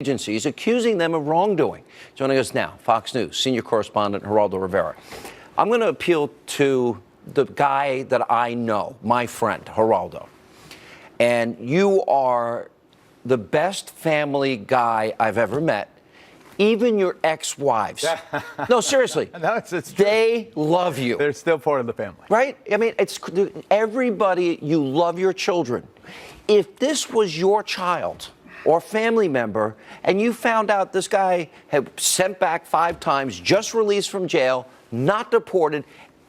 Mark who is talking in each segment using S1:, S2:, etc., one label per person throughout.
S1: agencies, accusing them of wrongdoing. Joining us now, Fox News senior correspondent Geraldo Rivera. I'm going to appeal to the guy that I know, my friend, Geraldo. And you are the best family guy I've ever met. Even your ex-wives. No, seriously.
S2: No, it's true.
S1: They love you.
S2: They're still part of the family.
S1: Right? I mean, it's everybody, you love your children. If this was your child or family member, and you found out this guy had sent back 5 times, just released from jail, not deported,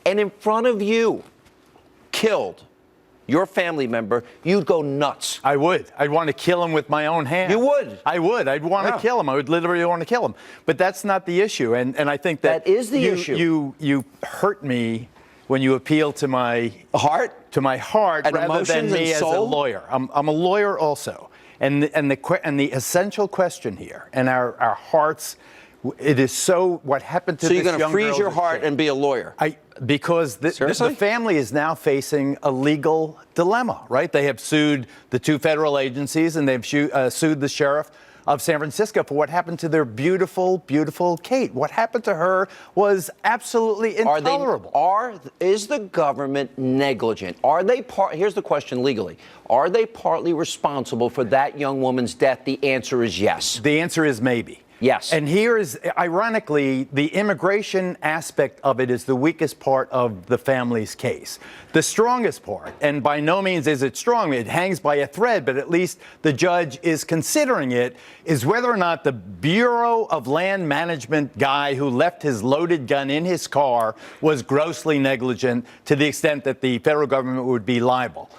S1: and in front of you killed your family member, you'd go nuts.
S2: I would. I'd want to kill him with my own hands.
S1: You would?
S2: I would. I'd want to kill him. I would literally want to kill him. But that's not the issue. And I think that
S1: is the issue.
S2: You hurt me when you appeal to my
S1: heart,
S2: and rather than me as a
S1: soul?
S2: lawyer. I'm a lawyer also. And the essential question here, and our hearts, it is so. What happened to
S1: so
S2: this
S1: you're going to freeze your heart
S2: shame.
S1: and be a lawyer?
S2: Because the family is now facing a legal dilemma, right? They have sued the 2 federal agencies, and they've sued the sheriff of San Francisco for what happened to their beautiful, beautiful Kate. What happened to her was absolutely intolerable.
S1: Is the government negligent? Here's the question legally. Are they partly responsible for that young woman's death? The answer is yes.
S2: The answer is maybe.
S1: Yes.
S2: And here is, ironically, the immigration aspect of it is the weakest part of the family's case. The strongest part, and by no means is it strong, it hangs by a thread, but at least the judge is considering it, is whether or not the Bureau of Land Management guy who left his loaded gun in his car was grossly negligent to the extent that the federal government would be liable.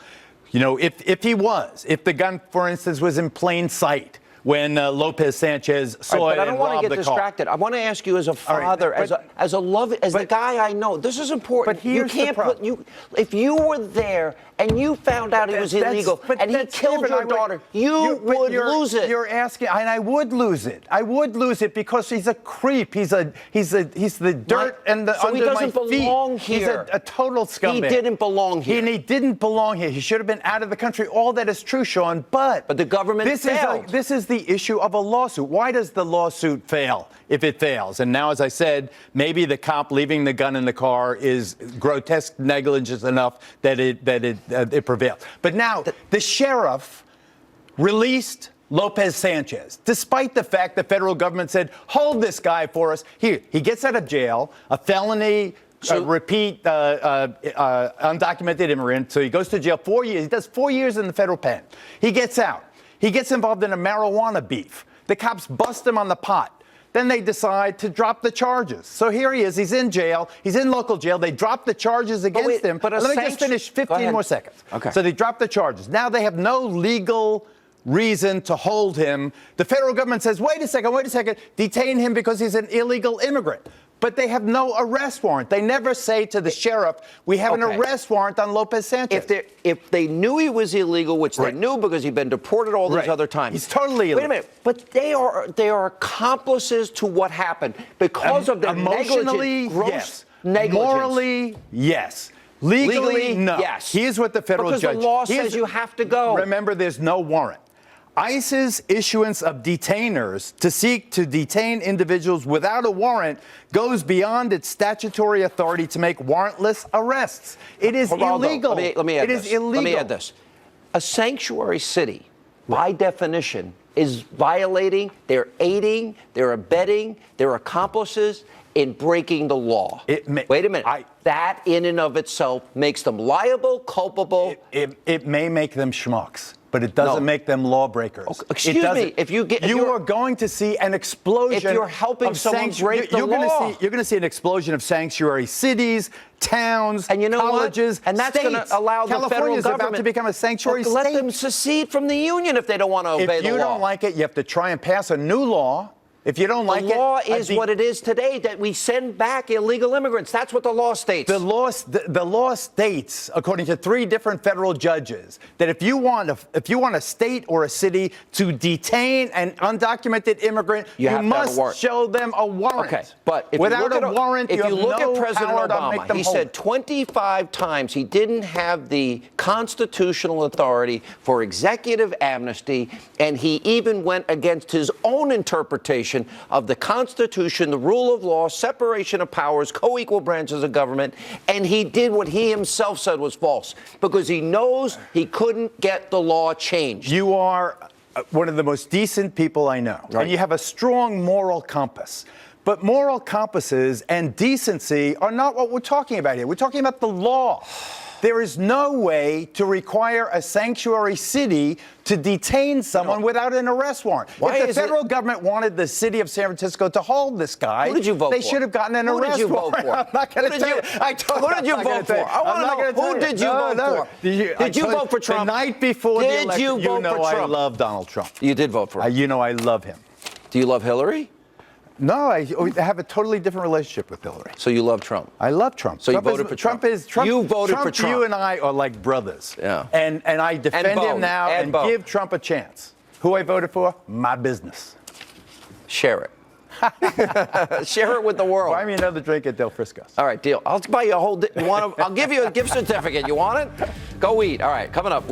S2: You know, if the gun, for instance, was in plain sight when Lopez Sanchez saw it and robbed the car.
S1: But I don't want to get distracted. I want to ask you as a father, as the guy I know. This is important.
S2: But here's the problem.
S1: If you were there and you found out he was illegal and he killed your daughter, you would lose it.
S2: You're asking, and I would lose it. I would lose it because he's a creep. He's the dirt and the under my feet.
S1: So he doesn't belong here.
S2: He's a total scumbag.
S1: He didn't belong here.
S2: And he didn't belong here. He should have been out of the country. All that is true, Sean. But
S1: the government failed.
S2: This is the issue of a lawsuit. Why does the lawsuit fail if it fails? And now, as I said, maybe the cop leaving the gun in the car is grotesque negligence enough that it prevailed. But now the sheriff released Lopez Sanchez, despite the fact the federal government said, hold this guy for us. Here, he gets out of jail, a felony. Repeat undocumented immigrant. So he goes to jail 4 years. He does 4 years in the federal pen. He gets out. He gets involved in a marijuana beef. The cops bust him on the pot. Then they decide to drop the charges. So here he is. He's in jail. He's in local jail. They drop the charges against him. But let me just finish 15 more seconds.
S1: Okay.
S2: So they drop the charges. Now they have no legal reason to hold him. The federal government says, wait a second, detain him because he's an illegal immigrant. But they have no arrest warrant. They never say to the sheriff, we have an arrest warrant on Lopez Sanchez.
S1: If they knew he was illegal, which they knew because he'd been deported all these other times.
S2: He's totally illegal.
S1: Wait a minute. But they are accomplices to what happened because of their
S2: emotionally,
S1: gross
S2: negligence. Morally, yes. Legally, no.
S1: Yes.
S2: Here's what the federal judge...
S1: Because the law says you have to go.
S2: Remember, there's no warrant. ICE's issuance of detainers to seek to detain individuals without a warrant goes beyond its statutory authority to make warrantless arrests. It is illegal.
S1: Let me add this. A sanctuary city, by definition, is violating, they're aiding, they're abetting, they're accomplices in breaking the law. Wait a minute. That in and of itself makes them liable, culpable.
S2: It may make them schmucks, but it doesn't make them lawbreakers.
S1: Okay, excuse me.
S2: You are going to see an explosion.
S1: If you're helping someone break the law,
S2: you're going to see an explosion of sanctuary cities, towns,
S1: and you know
S2: colleges,
S1: what? And that's going to allow the federal government
S2: about to become a sanctuary
S1: let
S2: state.
S1: them secede from the union if they don't want to obey the law.
S2: If you don't like it, you have to try and pass a new law If you don't like
S1: the law
S2: it,
S1: is what it is today, that we send back illegal immigrants. That's what the law states.
S2: The law states, according to 3 different federal judges, that if you want a state or a city to detain an undocumented immigrant, you must show them a warrant.
S1: Okay, but if
S2: without
S1: you look
S2: a warrant,
S1: if
S2: you
S1: you
S2: have
S1: look
S2: no
S1: at President
S2: power to
S1: Obama,
S2: make them
S1: he
S2: hold.
S1: said 25 times he didn't have the constitutional authority for executive amnesty, and he even went against his own interpretation of the Constitution, the rule of law, separation of powers, co-equal branches of government, and he did what he himself said was false because he knows he couldn't get the law changed.
S2: You are one of the most decent people I know,
S1: Right.
S2: and you have a strong moral compass. But moral compasses and decency are not what we're talking about here. We're talking about the law. There is no way to require a sanctuary city to detain someone without an arrest warrant.
S1: Why
S2: if the
S1: is it-
S2: federal government wanted the city of San Francisco to hold this guy,
S1: Who did you vote
S2: they
S1: for?
S2: should have gotten an
S1: Who
S2: arrest
S1: did you vote
S2: warrant.
S1: for?
S2: I'm not going
S1: Who
S2: to
S1: did
S2: tell
S1: you-
S2: you. I told
S1: Who
S2: you
S1: did
S2: I'm
S1: you
S2: not gonna
S1: vote
S2: tell you.
S1: for? I wanna
S2: I'm not
S1: know,
S2: gonna tell
S1: who did you vote for?
S2: Did
S1: you vote for Trump?
S2: The night before the
S1: Did
S2: election,
S1: you vote
S2: know
S1: for
S2: I
S1: Trump?
S2: love Donald Trump.
S1: You did vote for him.
S2: You know I love him.
S1: Do you love Hillary?
S2: No, I have a totally different relationship with Hillary.
S1: So you love Trump?
S2: I love Trump.
S1: So you
S2: Trump
S1: voted for Trump. You voted for Trump.
S2: You and I are like brothers.
S1: Yeah.
S2: And I defend
S1: Bo.
S2: him now and
S1: Bo.
S2: give Trump a chance. Who I voted for? My business.
S1: Share it. Share it with the world.
S2: Buy me another drink at Del Frisco's.
S1: All right, deal. I'll buy you a whole. I'll give you a gift certificate. You want it? Go eat. All right, coming up.